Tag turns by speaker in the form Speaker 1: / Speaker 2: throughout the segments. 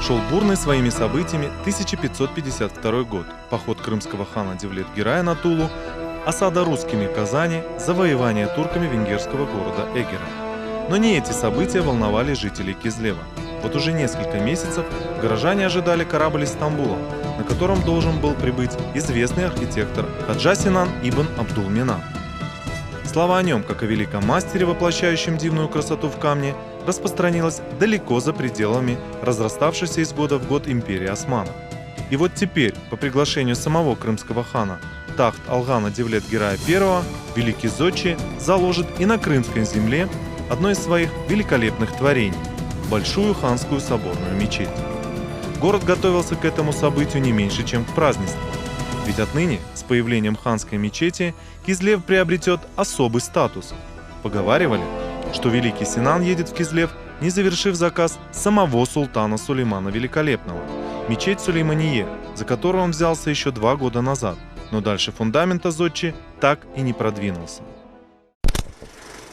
Speaker 1: шел бурный своими событиями 1552 год, поход крымского хана Девлет-Герая на Тулу, осада русскими Казани, завоевание турками венгерского города Эгера. Но не эти события волновали жителей Кизлева. Вот уже несколько месяцев горожане ожидали корабль из Стамбула, на котором должен был прибыть известный архитектор Хаджа Синан ибн Абдул-Минан. Слава о нем, как о великом мастере, воплощающем дивную красоту в камне, распространилась далеко за пределами разраставшейся из года в год империи османов. И вот теперь, по приглашению самого крымского хана Тахт-Алгана Девлет-Герая I, великий зодчий заложит и на крымской земле одно из своих великолепных творений – большую ханскую соборную мечеть. Город готовился к этому событию не меньше, чем к празднеству. Ведь отныне, с появлением ханской мечети, Кизлев приобретет особый статус. Поговаривали, что великий Синан едет в Кизлев, не завершив заказ самого султана Сулеймана Великолепного – мечеть Сулеймание, за которую он взялся еще 2 года назад, но дальше фундамента зодчий так и не продвинулся.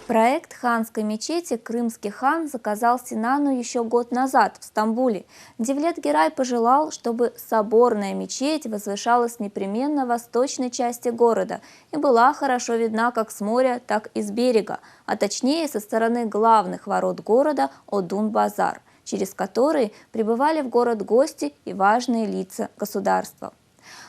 Speaker 2: Проект ханской мечети крымский хан заказал Синану еще год назад в Стамбуле. Девлет-Герай пожелал, чтобы соборная мечеть возвышалась непременно в восточной части города и была хорошо видна как с моря, так и с берега, а точнее со стороны главных ворот города Одун-Базар, через которые прибывали в город гости и важные лица государства.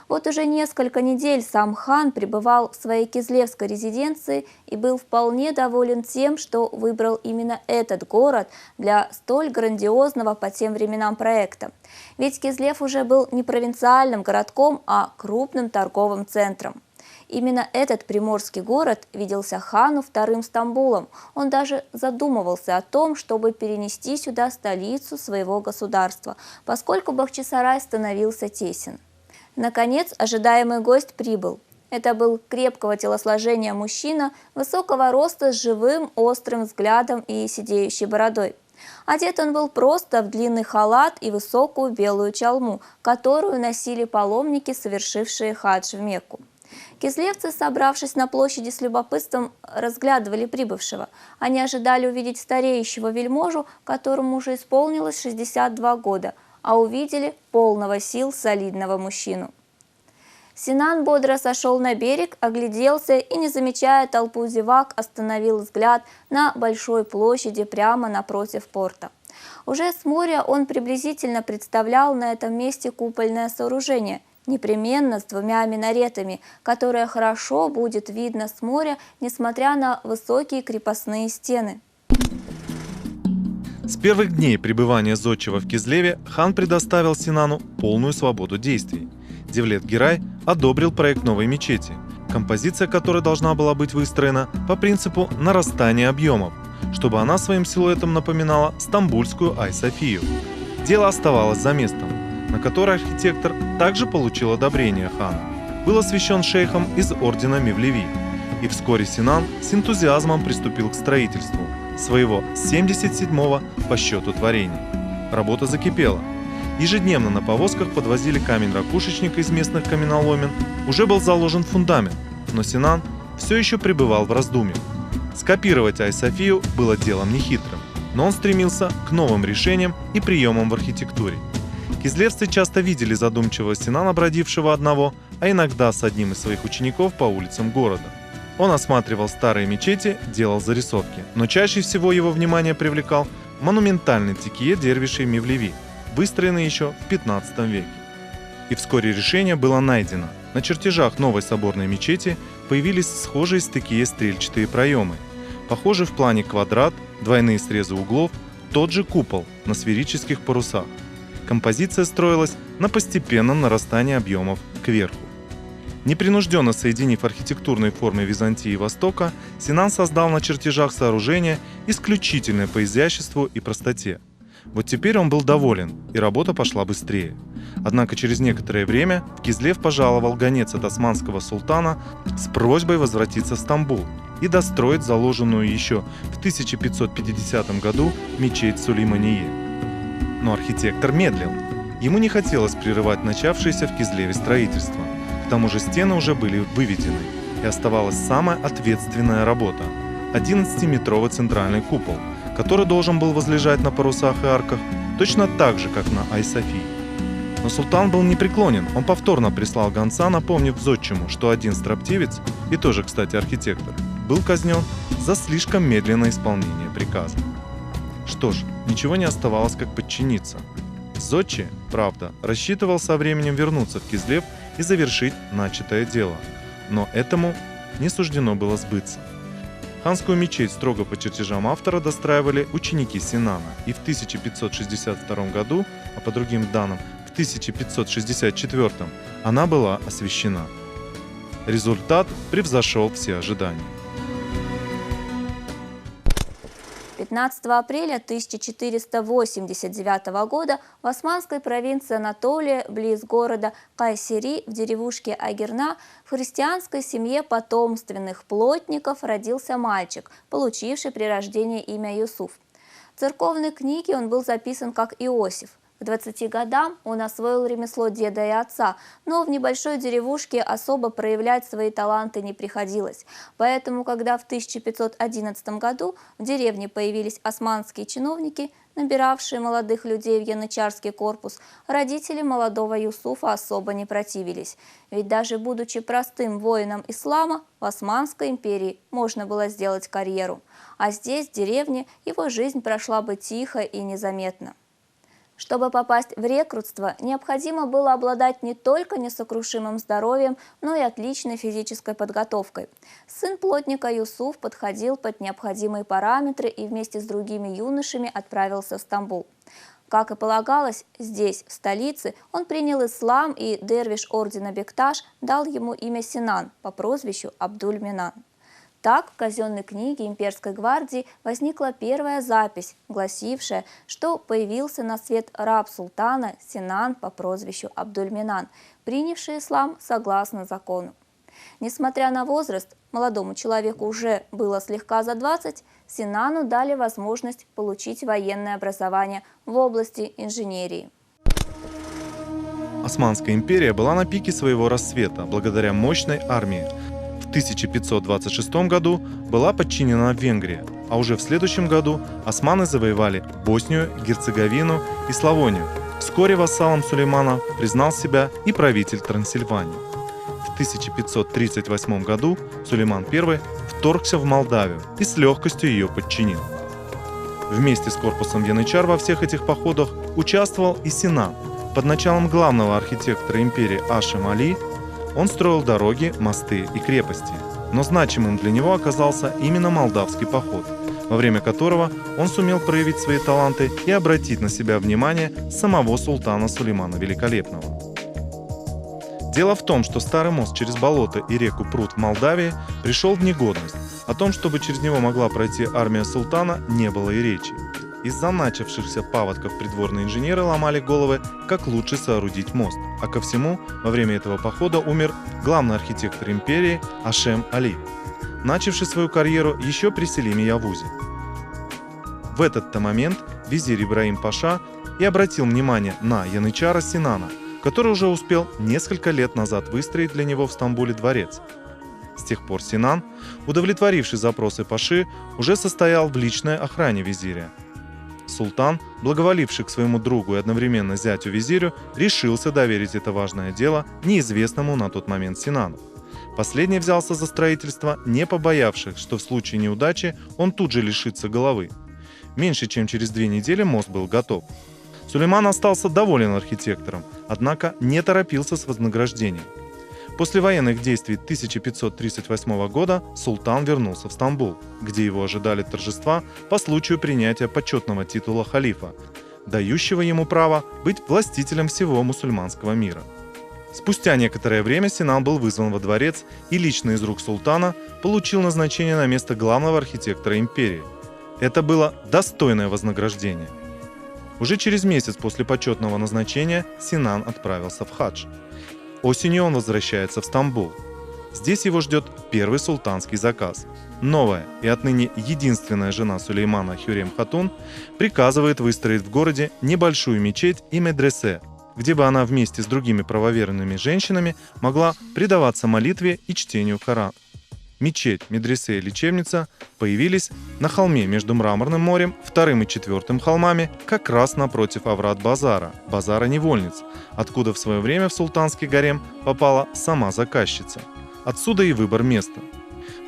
Speaker 2: Вот уже несколько недель сам хан пребывал в своей кизлевской резиденции и был вполне доволен тем, что выбрал именно этот город для столь грандиозного по тем временам проекта. Ведь Кизлев уже был не провинциальным городком, а крупным торговым центром. Именно этот приморский город виделся хану вторым Стамбулом. Он даже задумывался о том, чтобы перенести сюда столицу своего государства, поскольку Бахчисарай становился тесен. Наконец, ожидаемый гость прибыл. Это был крепкого телосложения мужчина, высокого роста с живым, острым взглядом и сидеющей бородой. Одет он был просто в длинный халат и высокую белую чалму, которую носили паломники, совершившие хадж в Мекку. Кизлевцы, собравшись на площади с любопытством, разглядывали прибывшего. Они ожидали увидеть стареющего вельможу, которому уже исполнилось 62 года, а увидели полного сил солидного мужчину. Синан бодро сошел на берег, огляделся и, не замечая толпу зевак, остановил взгляд на большой площади прямо напротив порта. Уже с моря он приблизительно представлял на этом месте купольное сооружение, непременно с 2 минаретами, которое хорошо будет видно с моря, несмотря на высокие крепостные стены.
Speaker 1: С первых дней пребывания зодчего в Кизлеве хан предоставил Синану полную свободу действий. Девлет-Герай одобрил проект новой мечети, композиция которой должна была быть выстроена по принципу нарастания объемов, чтобы она своим силуэтом напоминала стамбульскую Ай-Софию. Дело оставалось за местом, на которое архитектор также получил одобрение хана. Был освящен шейхом из ордена Мевлеви, и вскоре Синан с энтузиазмом приступил к строительству своего 77-го по счету творения. Работа закипела. Ежедневно на повозках подвозили камень ракушечника из местных каменоломен. Уже был заложен фундамент, но Синан все еще пребывал в раздумьях. Скопировать Ай-Софию было делом нехитрым, но он стремился к новым решениям и приемам в архитектуре. Кизлевцы часто видели задумчивого Синана, бродившего одного, а иногда с одним из своих учеников по улицам города. Он осматривал старые мечети, делал зарисовки, но чаще всего его внимание привлекал монументальный текие дервишей Мевлеви, выстроенный еще в 15 веке. И вскоре решение было найдено. На чертежах новой соборной мечети появились схожие с текие стрельчатые проемы. Похожий в плане квадрат, двойные срезы углов, тот же купол на сферических парусах. Композиция строилась на постепенном нарастании объемов кверху. Непринужденно соединив архитектурные формы Византии и Востока, Синан создал на чертежах сооружения исключительное по изяществу и простоте. Вот теперь он был доволен, и работа пошла быстрее. Однако через некоторое время в Кизлев пожаловал гонец от османского султана с просьбой возвратиться в Стамбул и достроить заложенную еще в 1550 году мечеть Сулеймание. Но архитектор медлил. Ему не хотелось прерывать начавшееся в Кизлеве строительство. К тому же стены уже были выведены, и оставалась самая ответственная работа – 11-метровый центральный купол, который должен был возлежать на парусах и арках, точно так же, как на Ай-Софии. Но султан был непреклонен, он повторно прислал гонца, напомнив зодчему, что один строптивец, и тоже, кстати, архитектор, был казнен за слишком медленное исполнение приказа. Что ж, ничего не оставалось, как подчиниться. Зодчий, правда, рассчитывал со временем вернуться в Кизлев и завершить начатое дело, но этому не суждено было сбыться. Ханскую мечеть строго по чертежам автора достраивали ученики Синана, и в 1562 году, а по другим данным в 1564, она была освящена. Результат превзошел все ожидания.
Speaker 2: 15 апреля 1489 года в османской провинции Анатолия, близ города Кайсери, в деревушке Агирна, в христианской семье потомственных плотников родился мальчик, получивший при рождении имя Юсуф. В церковной книге он был записан как Иосиф. К 20 годам он освоил ремесло деда и отца, но в небольшой деревушке особо проявлять свои таланты не приходилось. Поэтому, когда в 1511 году в деревне появились османские чиновники, набиравшие молодых людей в янычарский корпус, родители молодого Юсуфа особо не противились. Ведь даже будучи простым воином ислама, в Османской империи можно было сделать карьеру. А здесь, в деревне, его жизнь прошла бы тихо и незаметно. Чтобы попасть в рекрутство, необходимо было обладать не только несокрушимым здоровьем, но и отличной физической подготовкой. Сын плотника Юсуф подходил под необходимые параметры и вместе с другими юношами отправился в Стамбул. Как и полагалось, здесь, в столице, он принял ислам, и дервиш ордена Бекташ дал ему имя Синан по прозвищу Абдуль-Минан. Так, в казенной книге имперской гвардии возникла первая запись, гласившая, что появился на свет раб султана Синан по прозвищу Абдуль-Минан, принявший ислам согласно закону. Несмотря на возраст, молодому человеку уже было слегка за 20, Синану дали возможность получить военное образование в области инженерии.
Speaker 1: Османская империя была на пике своего расцвета благодаря мощной армии. В 1526 году была подчинена Венгрия, а уже в следующем году османы завоевали Боснию, Герцеговину и Славонию. Вскоре вассалом Сулеймана признал себя и правитель Трансильвании. В 1538 году Сулейман I вторгся в Молдавию и с легкостью ее подчинил. Вместе с корпусом янычар во всех этих походах участвовал и Синан. Под началом главного архитектора империи Ашем Али он строил дороги, мосты и крепости. Но значимым для него оказался именно молдавский поход, во время которого он сумел проявить свои таланты и обратить на себя внимание самого султана Сулеймана Великолепного. Дело в том, что старый мост через болото и реку Прут в Молдавии пришел в негодность. О том, чтобы через него могла пройти армия султана, не было и речи. Из-за начавшихся паводков придворные инженеры ломали головы, как лучше соорудить мост. А ко всему, во время этого похода умер главный архитектор империи Ашем Али, начавший свою карьеру еще при Селиме Явузе. В этот-то момент визирь Ибраим Паша и обратил внимание на янычара Синана, который уже успел несколько лет назад выстроить для него в Стамбуле дворец. С тех пор Синан, удовлетворивший запросы Паши, уже состоял в личной охране визиря. Султан, благоволивший к своему другу и одновременно зятю-визирю, решился доверить это важное дело неизвестному на тот момент Синану. Последний взялся за строительство, не побоявшись, что в случае неудачи он тут же лишится головы. Меньше чем через 2 недели мост был готов. Сулейман остался доволен архитектором, однако не торопился с вознаграждением. После военных действий 1538 года султан вернулся в Стамбул, где его ожидали торжества по случаю принятия почетного титула халифа, дающего ему право быть властителем всего мусульманского мира. Спустя некоторое время Синан был вызван во дворец и лично из рук султана получил назначение на место главного архитектора империи. Это было достойное вознаграждение. Уже через месяц после почетного назначения Синан отправился в хадж. Осенью он возвращается в Стамбул. Здесь его ждет первый султанский заказ. Новая и отныне единственная жена Сулеймана Хюрем Хатун приказывает выстроить в городе небольшую мечеть и медресе, где бы она вместе с другими правоверными женщинами могла предаваться молитве и чтению Корана. мечеть, медресе и лечебница появились на холме между Мраморным морем, вторым и четвертым холмами, как раз напротив Аврат базара, базара невольниц, откуда в свое время в султанский гарем попала сама заказчица. Отсюда и выбор места.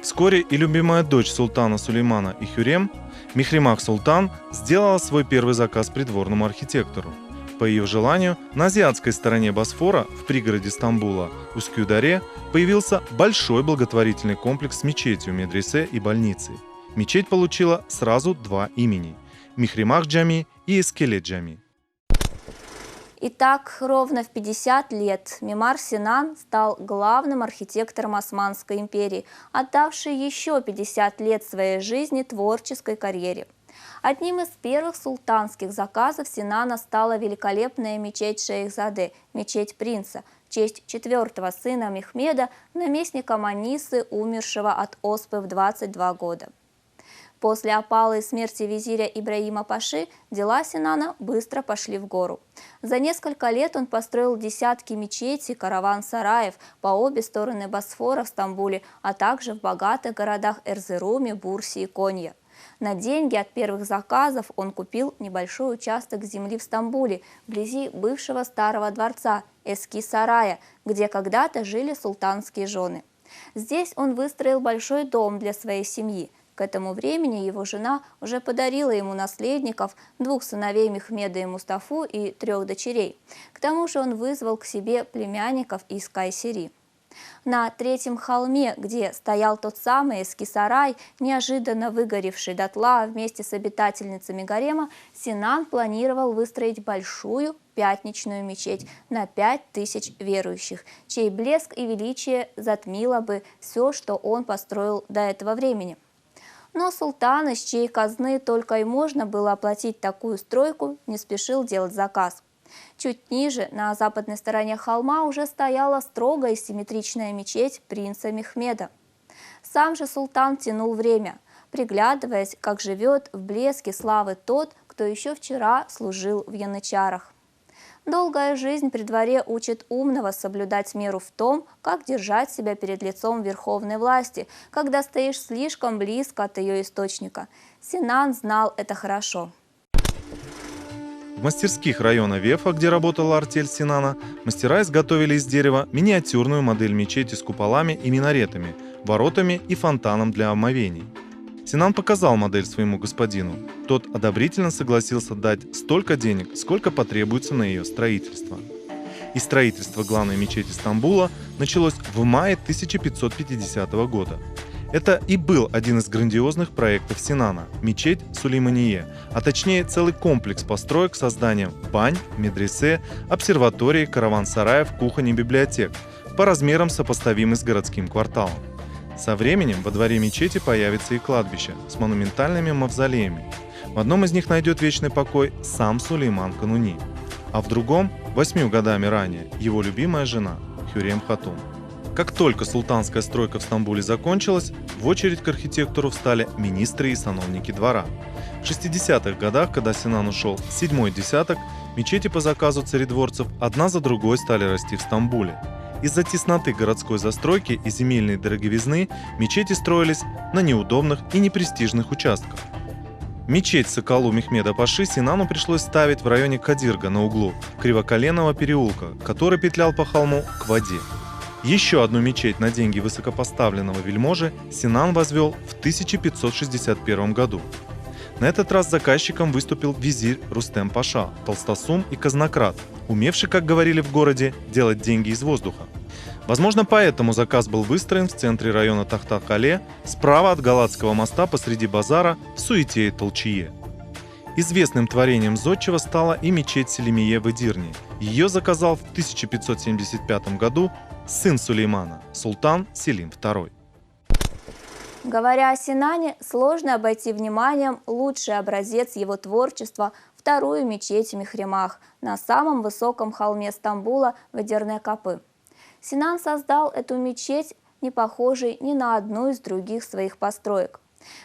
Speaker 1: Вскоре и любимая дочь султана Сулеймана и Хюрем, Мехримах Султан, сделала свой первый заказ придворному архитектору. По ее желанию, на азиатской стороне Босфора, в пригороде Стамбула, Үскюдаре, появился большой благотворительный комплекс с мечетью, медресе и больницей. Мечеть получила сразу два имени – Мехримах Джами и Эскелет Джами.
Speaker 2: Итак, ровно в 50 лет Мемар Синан стал главным архитектором Османской империи, отдавший еще 50 лет своей жизни творческой карьере. Одним из первых султанских заказов Синана стала великолепная мечеть Шейхзаде, мечеть принца, в честь четвертого сына Мехмеда, наместника Манисы, умершего от оспы в 22 года. После опалы и смерти визиря Ибраима Паши дела Синана быстро пошли в гору. За несколько лет он построил десятки мечетей, караван-сараев по обе стороны Босфора в Стамбуле, а также в богатых городах Эрзеруме, Бурсе и Конья. На деньги от первых заказов он купил небольшой участок земли в Стамбуле, вблизи бывшего старого дворца Эски-Сарая, где когда-то жили султанские жены. Здесь он выстроил большой дом для своей семьи. К этому времени его жена уже подарила ему наследников, двух сыновей Мехмеда и Мустафу и трех дочерей. К тому же он вызвал к себе племянников из Кайсери. На третьем холме, где стоял тот самый Эски-Сарай, неожиданно выгоревший дотла вместе с обитательницами гарема, Синан планировал выстроить большую пятничную мечеть на 5000 верующих, чей блеск и величие затмило бы все, что он построил до этого времени. Но султан, из чьей казны только и можно было оплатить такую стройку, не спешил делать заказ. Чуть ниже, на западной стороне холма, уже стояла строгая симметричная мечеть принца Мехмеда. Сам же султан тянул время, приглядываясь, как живет в блеске славы тот, кто еще вчера служил в янычарах. Долгая жизнь при дворе учит умного соблюдать меру в том, как держать себя перед лицом верховной власти, когда стоишь слишком близко от ее источника. Синан знал это хорошо.
Speaker 1: В мастерских района Вефа, где работала артель Синана, мастера изготовили из дерева миниатюрную модель мечети с куполами и минаретами, воротами и фонтаном для омовений. Синан показал модель своему господину. Тот одобрительно согласился дать столько денег, сколько потребуется на ее строительство. И строительство главной мечети Стамбула началось в мае 1550 года. Это и был один из грандиозных проектов Синана – мечеть Сулеймание, а точнее целый комплекс построек с созданием бань, медресе, обсерватории, караван-сараев, кухонь и библиотек, по размерам сопоставимый с городским кварталом. Со временем во дворе мечети появится и кладбище с монументальными мавзолеями. В одном из них найдет вечный покой сам Сулейман Кануни, а в другом, 8 годами ранее, его любимая жена Хюрем Хатун. Как только султанская стройка в Стамбуле закончилась, в очередь к архитектору встали министры и сановники двора. В 60-х годах, когда Синан ушел в 7-й десяток, мечети по заказу царедворцев одна за другой стали расти в Стамбуле. Из-за тесноты городской застройки и земельной дороговизны мечети строились на неудобных и непрестижных участках. Мечеть Соколу Мехмеда Паши Синану пришлось ставить в районе Кадирга на углу Кривоколенного переулка, который петлял по холму к воде. Еще одну мечеть на деньги высокопоставленного вельможи Синан возвел в 1561 году. На этот раз заказчиком выступил визирь Рустем Паша, толстосум и казнократ, умевший, как говорили в городе, делать деньги из воздуха. Возможно, поэтому заказ был выстроен в центре района Тахта-Кале, справа от Галатского моста посреди базара, в суете и толчее. Известным творением зодчего стала и мечеть Селимие в Эдирне. Ее заказал в 1575 году сын Сулеймана, султан Селим II.
Speaker 2: Говоря о Синане, сложно обойти вниманием лучший образец его творчества – вторую мечеть в Мехримах на самом высоком холме Стамбула в Эдирне-Капы. Синан создал эту мечеть, не похожей ни на одну из других своих построек.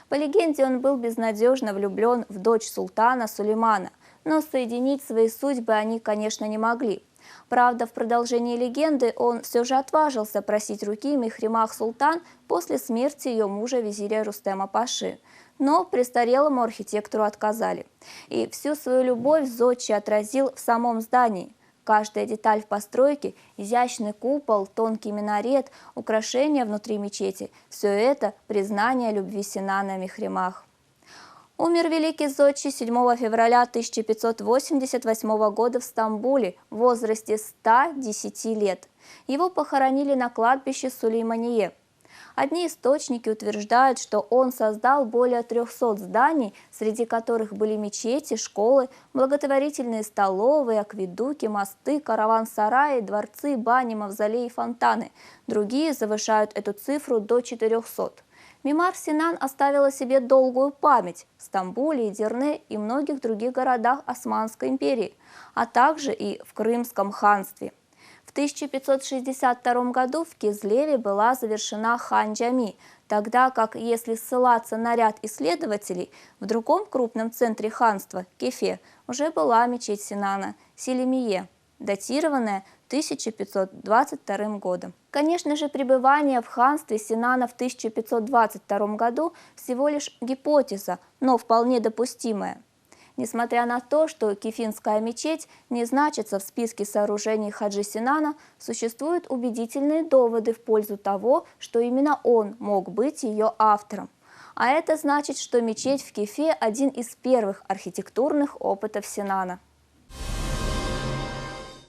Speaker 2: По легенде, он был безнадежно влюблен в дочь султана Сулеймана, но соединить свои судьбы они, конечно, не могли. Правда, в продолжении легенды он все же отважился просить руки Мехримах Султан после смерти ее мужа визиря Рустема Паши. Но престарелому архитектору отказали. И всю свою любовь зодчий отразил в самом здании. Каждая деталь в постройке, изящный купол, тонкий минарет, украшения внутри мечети – все это признание любви Синана Мехримах. Умер великий зодчий 7 февраля 1588 года в Стамбуле в возрасте 110 лет. Его похоронили на кладбище Сулеймание. Одни источники утверждают, что он создал более 300 зданий, среди которых были мечети, школы, благотворительные столовые, акведуки, мосты, караван-сараи, дворцы, бани, мавзолеи и фонтаны. Другие завышают эту цифру до 400. Мимар Синан оставила себе долгую память в Стамбуле, Эдирне и многих других городах Османской империи, а также и в Крымском ханстве. В 1562 году в Кизлеве была завершена хан-джами, тогда как, если ссылаться на ряд исследователей, в другом крупном центре ханства, Кефе, уже была мечеть Синана, Селимие, датированная 1522 годом. Конечно же, пребывание в ханстве Синана в 1522 году всего лишь гипотеза, но вполне допустимая. Несмотря на то, что Кефинская мечеть не значится в списке сооружений Хаджи Синана, существуют убедительные доводы в пользу того, что именно он мог быть ее автором. А это значит, что мечеть в Кефе – один из первых архитектурных опытов Синана.